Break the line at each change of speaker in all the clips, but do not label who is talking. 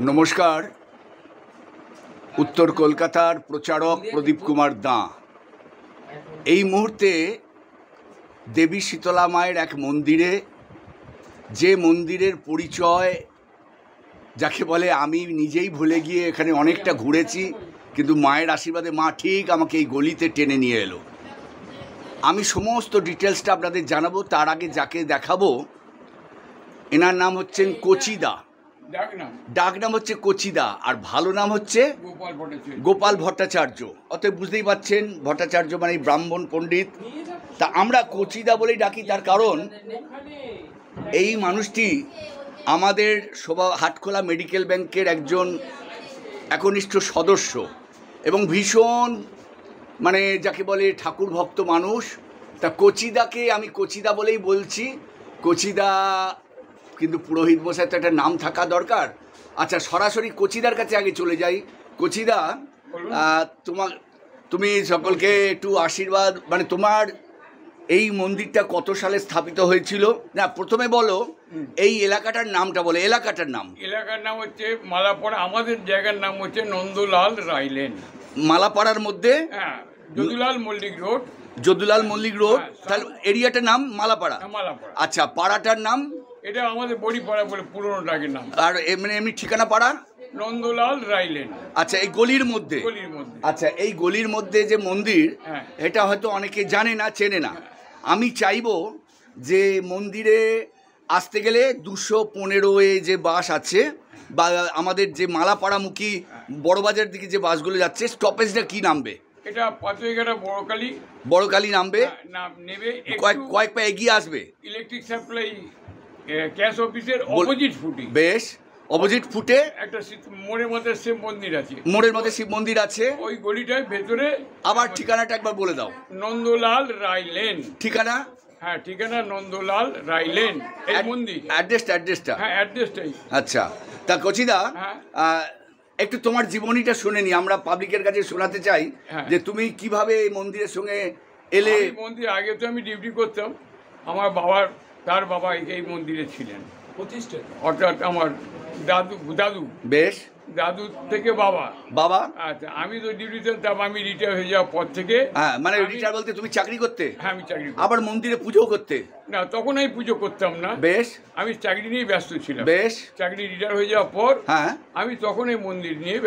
নমস্কার। উত্তর কলকাতার প্রচারক প্রদীপ কুমার দাঁ এই মুহূর্তে দেবী শীতলা মায়ের এক মন্দিরে, যে মন্দিরের পরিচয় যাকে বলে আমি নিজেই ভুলে গিয়ে এখানে অনেকটা ঘুরেছি, কিন্তু মায়ের আশীর্বাদে মা ঠিক আমাকে এই গলিতে টেনে নিয়ে এলো। আমি সমস্ত ডিটেলসটা আপনাদের জানাবো। তার আগে যাকে দেখাবো এনার নাম হচ্ছেন কচিদা। ডাক নাম হচ্ছে কচিদা, আর ভালো নাম হচ্ছে গোপাল ভট্টাচার্য। অতএব বুঝতেই পাচ্ছেন ভট্টাচার্য মানে ব্রাহ্মণ পণ্ডিত। তা আমরা কচিদা বলেই ডাকি, তার কারণ এই মানুষটি আমাদের হাটখোলা মেডিকেল ব্যাংকের একজন একনিষ্ঠ সদস্য এবং ভীষণ মানে যাকে বলে ঠাকুর ভক্ত মানুষ। তা কচিদাকে আমি কচিদা বলেই বলছি। কচিদা কিন্তু পুরোহিত মশাই তো একটা নাম থাকা দরকার। আচ্ছা, সরাসরি কচিদার কাছে আগে চলে যাই। কচিদা, তুমি সকলকে একটু আশীর্বাদ, মানে তোমার এই মন্দিরটা কত সালে স্থাপিত হয়েছিল? না, প্রথমে বলো এই এলাকাটার নামটা বলো। এলাকাটার নাম
হচ্ছে মালাপাড়া। আমাদের জায়গার নাম হচ্ছে নন্দলাল রাইলেন।
মালাপাড়ার মধ্যে
যদুলাল মল্লিক রোড।
যদুলাল মল্লিক রোড, তাহলে এরিয়াটার নাম মালাপাড়া। আচ্ছা, পাড়াটার নাম?
এটা আমাদের বড়িপাড়া বলে পুরনো ডাকের নাম।
আর এমনি ঠিকানা পাড়া
নন্দলাল রাইলেন।
আচ্ছা, এই গলির মধ্যে। আচ্ছা, এই গলির মধ্যে যে মন্দির, এটা হয়তো অনেকে জানে না, চেনে না। আমি চাইবো যে মন্দিরে আসতে গেলে 215 যে বাস আছে, বা আমাদের যে মালাপাড়ামুখী বড়বাজার দিকে যে বাসগুলো যাচ্ছে, স্টপেজটা কি নামবে?
এটা পাঁচইঘাটা বড়কালী।
বড়কালী নামবে,
নেবে
কয়েক পা এগিয়ে আসবে।
ইলেকট্রিক সাপ্লাই ক্যাশ অফিসের অপোজিট ফুটে।
বেশ, অপোজিট ফুটে
একটা মোড়ের মধ্যে শিব মন্দির আছে।
মোড়ের মধ্যে শিব মন্দির আছে।
ওই গলিটার ভেতরে।
আবার ঠিকানাটা একবার বলে দাও।
নন্দলাল রাইলেন ঠিকানা। হ্যাঁ, ঠিকানা নন্দলাল রাইলেন। এই মন্দির
অ্যাড্রেসটা?
হ্যাঁ, অ্যাড্রেসটাই।
আচ্ছা, তা কচিদা একটু তোমার জীবনীটা শুনে নি, আমরা পাবলিকের কাছে শোনাতে চাই যে তুমি কিভাবে এই মন্দিরের সঙ্গে এলে।
মন্দির আগে তো আমি ডিউটি করতাম। আমার তার বাবা এই মন্দিরে ছিলেন প্রতিষ্ঠা, অর্থাৎ আমার দাদু।
বেশ,
দাদু থেকে বাবা। আচ্ছা, আমি তো ডিউটিতে, আমি রিটায়ার হয়ে যাওয়ার পর থেকে।
হ্যাঁ, মানে রিটায়ার বলতে তুমি চাকরি করতে?
হ্যাঁ, আমি চাকরি।
আবার মন্দিরে পুজো করতে?
না, তখন আমি পুজো করতাম না।
বেশ,
আমি চাকরি নিয়ে ব্যস্ত ছিলাম।
বেশ,
চাকরি রিটায়ার হয়ে যাওয়ার পর
হ্যাঁ
আমি তখন এই মন্দির নিয়ে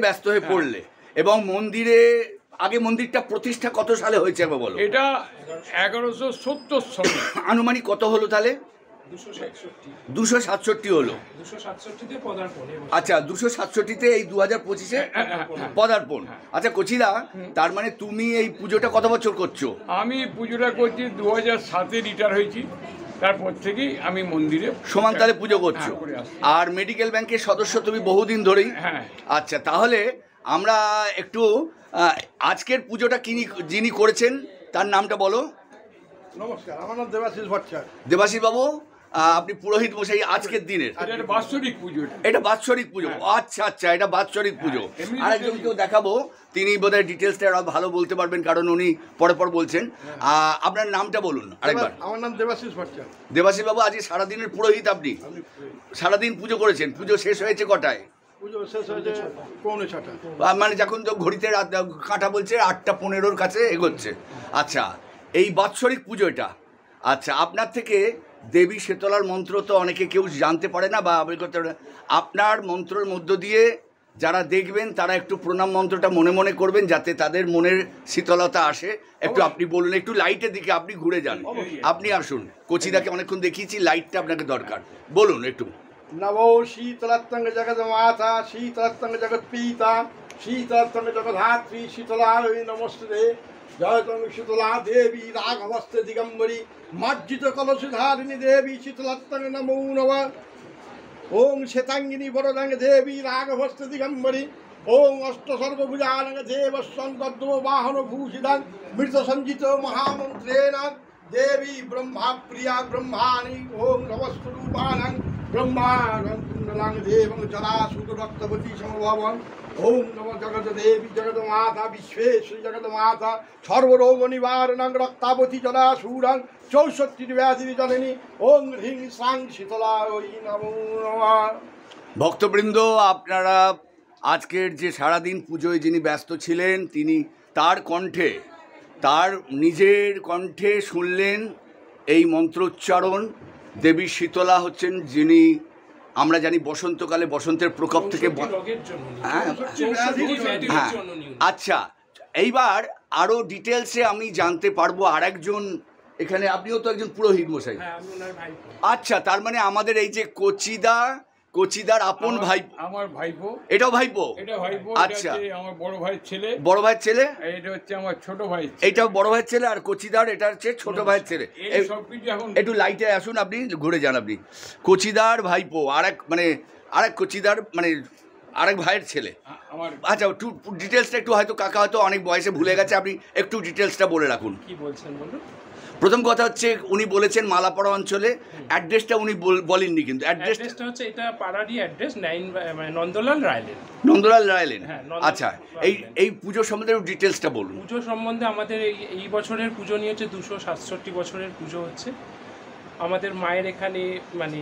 ব্যস্ত
হয়ে পড়লে। এবং মন্দিরে আগে মন্দিরটা প্রতিষ্ঠা কত সালে হয়েছে একবার বলো।
এটা 1170 সালে।
আনুমানিক কত হলো তাহলে? 267 হলো। আচ্ছা, 267-তে এই 2025-এ পদার্পণ। আচ্ছা কচিদা, তার মানে তুমি এই পুজোটা কত বছর করছো?
আমি পুজোটা করছি 2007-এ রিটায়ার হয়েছি। তারপর থেকেই আমি মন্দিরে
সমানতালে পুজো করছো। আর মেডিকেল ব্যাংকের সদস্য তুমি বহুদিন ধরেই?
হ্যাঁ।
আচ্ছা, তাহলে আমরা একটু আজকের পুজোটা যিনি করেছেন তার নামটা বলো।
নমস্কার, আমার নাম দেবাশিস ভট্টাচার্য।
দেবাশিস বাবু, আপনি পুরোহিত মশাই আজকের দিনের।
এটা বাৎসরিক পুজো।
এটা বাৎসরিক পুজো? আচ্ছা, এটা বাৎসরিক পুজো। আরেকজনকেও দেখাবো, তিনি বোধহয় ডিটেলসটা আরো ভালো বলতে পারবেন, কারণ উনি পরে বলছেন। আপনার নামটা বলুন আরেকবার।
আমার নাম দেবাশিস ভট্টাচার্য।
দেবাশিস বাবু, আজকে সারাদিনের পুরোহিত আপনি? সারাদিন পুজো করেছেন। পুজো শেষ হয়েছে কটায়?
পুজো শেষ হয়েছে 6:45।
মানে যখন তো ঘড়িতে কাঁটা বলছে 8:15-র কাছে এগোচ্ছে। আচ্ছা, এই বাৎসরিক পুজো এটা। আচ্ছা, আপনার থেকে দেবী শীতলার মন্ত্র তো অনেকে কেউ জানতে পারে না বা আবির করতে পারে না। আপনার মন্ত্রের মধ্য দিয়ে যারা দেখবেন তারা একটু প্রণাম মন্ত্রটা মনে মনে করবেন, যাতে তাদের মনের শীতলতা আসে। একটু আপনি বলুন, একটু লাইটের দিকে আপনি ঘুরে যান, আপনি আসুন। কচিদাকে অনেকক্ষণ দেখিয়েছি, লাইটটা আপনাকে দরকার। বলুন একটু।
নমো শীতলাত্তঙ্গ জগৎ মাতা, শীতলাত্তঙ্গ জগৎ পিতা, শীতলাত্তঙ্গ জগদ্ধাত্রী শীতলায় নমস্তে। জয়তং শীতলা দেবী রাঘবস্তে দিগম্বরী, মার্জিত কলসুধারিণী দেবী শীতলাত্তঙ্গ নমো নমঃ। ওং শ্বেতাঙ্গিনী বরদাঙ্গ দেবী রাঘবস্তে দিগম্বরী, ওং অষ্ট সর্বভুজানঙ্গ দেবস্বং গদ্ম বাহন ভূষিতাং মৃত সঞ্জিত মহামন্ত্রেণ দেবী ব্রহ্মা প্রিয়া ব্রহ্মাণি। ওং নমস্বরূপাণং ব্রহ্মাণং কুণ্ডলাং দেবং জলাসুত রক্তবতী সমভবন। ওং নম জগৎ দেবী জগৎ মাতা বিশ্বেশ্বরী জগৎ মাতা, সর্বরোগ নিবারণং রক্তাবতী জলাসুরং 64 ব্যাধি জননী। ওং হ্রিং শ্রাং শীতলায় নমো নমঃ।
ভক্তবৃন্দ, আপনারা আজকের যে সারাদিন পুজোয় যিনি ব্যস্ত ছিলেন, তিনি তার কণ্ঠে, তার নিজের কণ্ঠে শুনলেন এই মন্ত্রোচ্চারণ। দেবী শীতলা হচ্ছেন যিনি আমরা জানি বসন্তকালে বসন্তের প্রকোপ থেকে হ্যাঁ হ্যাঁ আচ্ছা, এইবার আরও ডিটেলসে আমি জানতে পারবো আরেকজন এখানে, আপনিও তো একজন পুরোহিত মশাই। আচ্ছা, তার মানে আমাদের এই যে কচিদার আপন ভাই,
আমার ভাইপো,
এটাও ভাইপো,
এটা ভাইপো,
আচ্ছা,
আমার বড় ভাইয়ের ছেলে,
বড় ভাইয়ের ছেলে,
এটা হচ্ছে আমার ছোট ভাই,
এইটাও বড় ভাইয়ের ছেলে, আর কচিদার এটা হচ্ছে ছোট ভাইয়ের ছেলে।
এই সবকিছু এখন
একটু লাইটে আসুন, আপনি ঘুরে যান, আপনি কচিদার ভাইপো, আরেক কচিদার মানে আরেক ভাইয়ের ছেলে।
আমার
আচ্ছা, একটু ডিটেলসটা একটু, হয়তো কাকা হয়তো অনেক বয়সে ভুলে গেছে, আপনি একটু ডিটেলসটা বলে রাখুন।
কি বলছেন বলুন।
প্রথম কথা হচ্ছে উনি বলেছেন মালাপাড়া অঞ্চলে, অ্যাড্রেসটা উনি বলেননি, কিন্তু
অ্যাড্রেসটা হচ্ছে এটা পাড়ারই অ্যাড্রেস, মানে নন্দলাল রায়লেন।
নন্দলাল রায়লেন,
হ্যাঁ,
আচ্ছা। এই পুজো সম্বন্ধে ডিটেলসটা বলুন।
পুজো সম্বন্ধে আমাদের এই বছরের পুজো নিয়ে হচ্ছে 267 বছরের পুজো হচ্ছে আমাদের মায়ের এখানে। মানে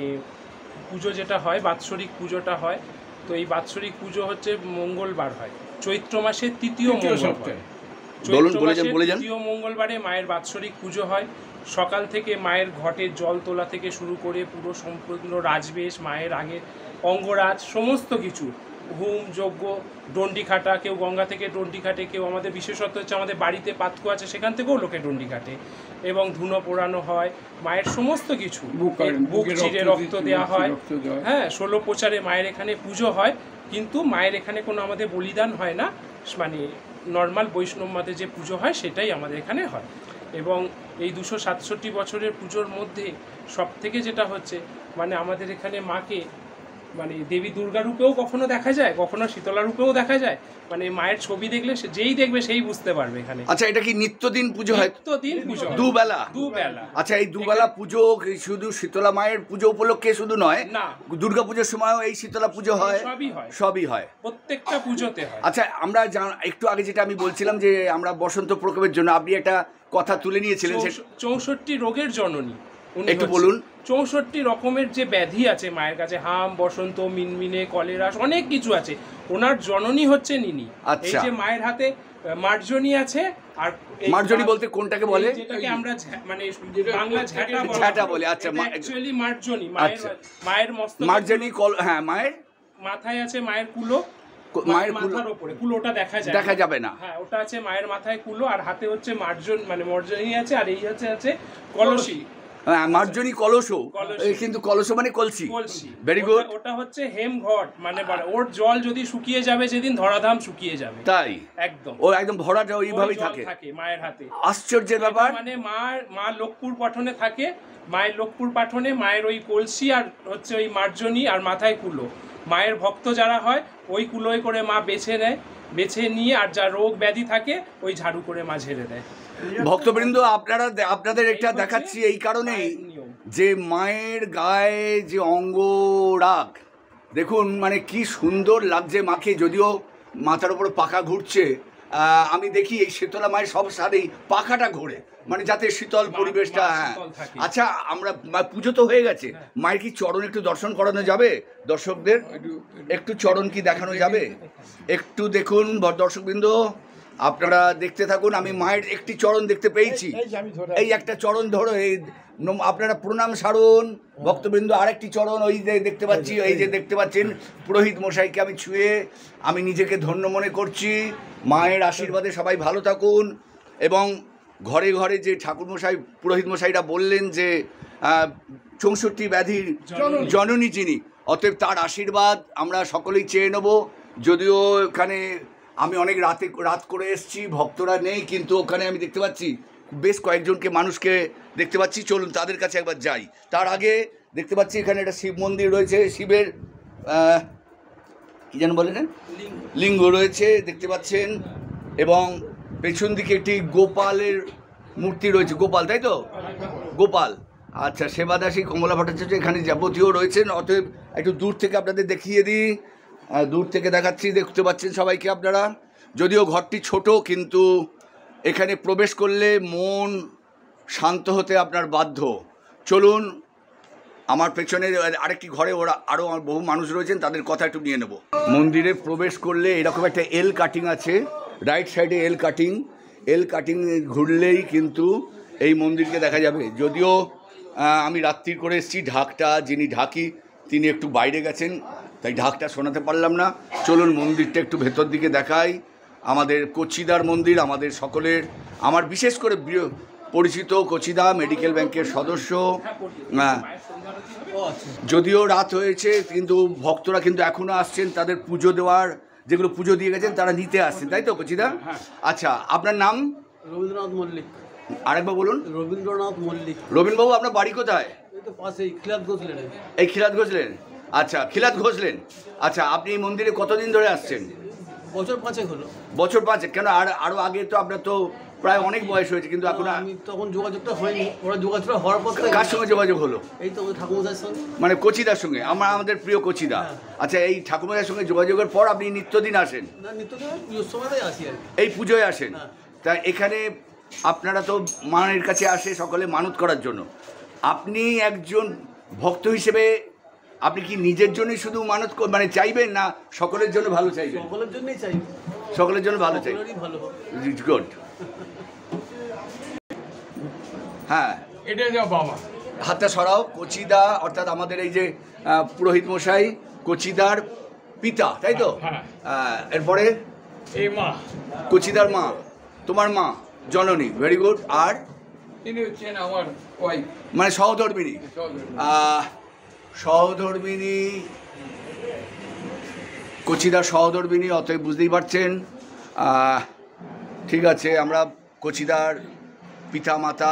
পুজো যেটা হয়, বাৎসরিক পুজোটা হয়, তো এই বাৎসরিক পুজো হচ্ছে মঙ্গলবার হয়, চৈত্র মাসের তৃতীয় মঙ্গলবার। তৃতীয় মঙ্গলবারে মায়ের বাৎসরিক পুজো হয়। সকাল থেকে মায়ের ঘটের জল তোলা থেকে শুরু করে পুরো সম্পূর্ণ রাজবেশ, মায়ের আগে অঙ্গরাজ, সমস্ত কিছু, হুম যজ্ঞ, ডন্ডি খাটা, কেউ গঙ্গা থেকে ডন্ডি খাটে, কেউ আমাদের বিশেষত্ব হচ্ছে আমাদের বাড়িতে পাতকু আছে সেখান থেকেও লোকে ডন্ডি খাটে, এবং ধুনো পোড়ানো হয় মায়ের সমস্ত কিছু, বুক চিরে রক্ত দেওয়া হয়। হ্যাঁ, 16 প্রচারে মায়ের এখানে পুজো হয়, কিন্তু মায়ের এখানে কোনো আমাদের বলিদান হয় না, মানে নর্মাল বৈষ্ণব মতে যে পুজো হয় সেটাই আমাদের এখানে হয়। এবং এই 267 বছরের পুজোর মধ্যে সব থেকে যেটা হচ্ছে, মানে আমাদের এখানে মাকে মানে দেবী দুর্গা রূপেও কখনো দেখা যায়, কখনো শীতলা রূপেও দেখা যায়। মানে মায়ের ছবি দেখলে যেই দেখবে সেই বুঝতে পারবে এখানে।
আচ্ছা, এটা কি নিত্যদিন পুজো হয়?
নিত্যদিন পুজো,
দুবেলা। আচ্ছা, এই দুবেলা পুজো শুধু শীতলা মায়ের পুজো উপলক্ষে শুধু নয়,
না,
দুর্গা পুজোর সময়ও এই শীতলা পুজো হয়? সবই হয়,
প্রত্যেকটা পুজোতে হয়।
আচ্ছা, আমরা একটু আগে যেটা আমি বলছিলাম যে আমরা বসন্ত প্রকোপের জন্য আপনি একটা কথা তুলে নিয়েছিলেন,
64 রোগের জননী,
একটু বলুন।
64 রকমের যে ব্যাধি আছে মায়ের কাছে, হাম, বসন্ত, মিনমিনে, কলেরা, অনেক কিছু আছে, ওনার জননী হচ্ছে নিনি। এই যে মায়ের হাতে মার্জনী আছে, আর
মার্জনী বলতে কোনটাকে বলে?
যেটাকে আমরা মানে বাংলা ঝাঁটা বলে।
আচ্ছা,
অ্যাকচুয়ালি মার্জনী, মায়ের মস্তক,
মার্জনী, হ্যাঁ, মায়ের
মাথায় আছে মায়ের কুলো, মায়ের মাথার উপরে কুলোটা দেখা যাবে না। হ্যাঁ, ওটা আছে মায়ের মাথায় কুলো, আর হাতে হচ্ছে মার্জনী আছে, আর এই আছে কলসি।
মার্জনী কলসও, কিন্তু কলস মানে কলসি। Very good.
ওটা হচ্ছে হেমঘট, মানে ওর জল যদি শুকিয়ে যাবে সেদিন ধরাধাম শুকিয়ে যাবে, তাই একদম ও একদম ভরাটা ওইভাবেই থাকে মায়ের হাতে। আশ্চর্যের ব্যাপার, মানে মা লোকপুর পাঠনে থাকে, মায়ের লোকপুর পাঠনে মায়ের ওই কলসি আর হচ্ছে ওই মার্জনী আর মাথায় কুলো। মায়ের ভক্ত যারা হয় ওই কুলোয় করে মা বেছে নিয়ে, আর যা রোগ ব্যাধি থাকে ওই ঝাড়ু করে মা ঝেড়ে দেয়।
ভক্তবৃন্দ, আপনাদের একটা দেখাচ্ছি এই কারণেই যে মায়ের গায়ে যে অঙ্গরাগ দেখুন, মানে কি সুন্দর লাগছে মাকে। যদিও মাথার উপর পাখা ঘুরছে, আমি দেখি এই শীতলা মায়ের সব সাথেই পাখাটা ঘোরে, মানে যাতে শীতল পরিবেশটা। হ্যাঁ, আচ্ছা, আমরা পুজো তো হয়ে গেছে, মায়ের কি চরণ একটু দর্শন করানো যাবে দর্শকদের? একটু চরণ কি দেখানো যাবে? একটু দেখুন দর্শকবৃন্দ, আপনারা দেখতে থাকুন। আমি মায়ের একটি চরণ দেখতে পেয়েছি, এই একটা চরণ ধরো, এই আপনারা প্রণাম সারুন ভক্তবৃন্দ। আরেকটি চরণ ওই যে দেখতে পাচ্ছি, এই যে দেখতে পাচ্ছেন পুরোহিত মশাইকে আমি ছুঁয়ে আমি নিজেকে ধন্য মনে করছি। মায়ের আশীর্বাদে সবাই ভালো থাকুন। এবং ঘরে ঘরে যে ঠাকুরমশাই, পুরোহিত মশাইরা বললেন যে 64 ব্যাধির জননী যিনি, অতএব তার আশীর্বাদ আমরা সকলেই চেয়ে নেব। যদিও এখানে আমি অনেক রাত করে এসেছি, ভক্তরা নেই, কিন্তু ওখানে আমি দেখতে পাচ্ছি বেশ কয়েকজনকে মানুষকে দেখতে পাচ্ছি। চলুন তাদের কাছে একবার যাই। তার আগে দেখতে পাচ্ছি এখানে একটা শিব মন্দির রয়েছে, শিবের কী যেন বলেন, লিঙ্গ রয়েছে দেখতে পাচ্ছেন, এবং পেছন দিকে একটি গোপালের মূর্তি রয়েছে। গোপাল, তাই তো? গোপাল, আচ্ছা। সেবাদাসী কমলা ভট্টাচার্য এখানে যাবতীয় রয়েছেন। অতএব একটু দূর থেকে আপনাদের দেখিয়ে দিই, দূর থেকে দেখাচ্ছি, দেখতে পাচ্ছেন সবাইকে আপনারা। যদিও ঘরটি ছোট, কিন্তু এখানে প্রবেশ করলে মন শান্ত হতে আপনার বাধ্য। চলুন আমার পেছনে আরেকটি ঘরে ওরা আরও বহু মানুষ রয়েছেন, তাদের কথা একটু নিয়ে নেব। মন্দিরে প্রবেশ করলে এরকম একটা এল কাটিং আছে, রাইট সাইডে এল কাটিং ঘুরলেই কিন্তু এই মন্দিরকে দেখা যাবে। যদিও আমি রাত্রির করে এসেছি, ঢাকটা যিনি ঢাকি তিনি একটু বাইরে গেছেন, তাই ঢাকটা শোনাতে পারলাম না। চলুন মন্দিরটা একটু ভেতর দিকে দেখাই। আমাদের কচিদার মন্দির, আমাদের সকলের, আমার বিশেষ করে পরিচিত কচিদা মেডিকেল ব্যাংকের সদস্য। যদিও রাত হয়েছে কিন্তু ভক্তরা কিন্তু এখনও আসছেন, তাদের পুজো দেওয়ার, যেগুলো পুজো দিয়ে গেছেন তারা নিতে আসছেন, তাই তো কচিদা? আচ্ছা, আপনার নাম?
রবীন্দ্রনাথ মল্লিক।
আরেকবার বলুন।
রবীন্দ্রনাথ মল্লিক।
রবীন্দ্রবাবু, আপনার বাড়ি কোথায়?
এই তো পাশেই খিলাত ঘোষ লেনে।
এই খিলাত ঘোষ লেন? আচ্ছা, খিলাত ঘোষ লেন। আচ্ছা, আপনি এই মন্দিরে কতদিন ধরে আসছেন?
বছর 5 হলো।
বছর 5? কেন আরও আগে তো আপনার তো প্রায় অনেক বয়স হয়েছে, কিন্তু এখন
আমি তখন যোগাযোগটা হয়নি, ওরা যোগাযোগটা হওয়ার পর
কার সঙ্গে যোগাযোগ হলো?
এই তো ঠাকুরদার সঙ্গে,
মানে কচিদার সঙ্গে, আমাদের প্রিয় কচিদা। আচ্ছা, এই ঠাকুরদার সঙ্গে যোগাযোগের পর আপনি নিত্যদিন আসেন?
না, নিত্যদিন পুজোর সময়টাই আসি আর কি।
এই পুজোয় আসেন? তা এখানে আপনারা তো মায়ের কাছে আসে সকলে মানত করার জন্য, আপনি একজন ভক্ত হিসেবে আপনি কি নিজের জন্যই শুধু মানত মানে চাইবেন, না সকলের জন্য ভালো চাইবেন?
সকলের জন্যই চাই,
সকলের জন্য ভালো চাই।
ভালো হোক।
গুড। হ্যাঁ,
এটা যা বাবা,
হাতটা সরাও। কচিদা অর্থাৎ আমাদের এই যে পুরোহিত মশাই, কচিদার পিতা, তাই তো? এরপরে
এই মা,
কচিদার মা, তোমার মা জননী, ভেরি গুড। আর
তিনি হচ্ছেন আমার ওয়াইফ,
মানে সহধর্মিনী। সহধর্মিনী, কচিদার সহধর্মিনী, অতএব বুঝতেই পারছেন। ঠিক আছে, আমরা কচিদার পিতা মাতা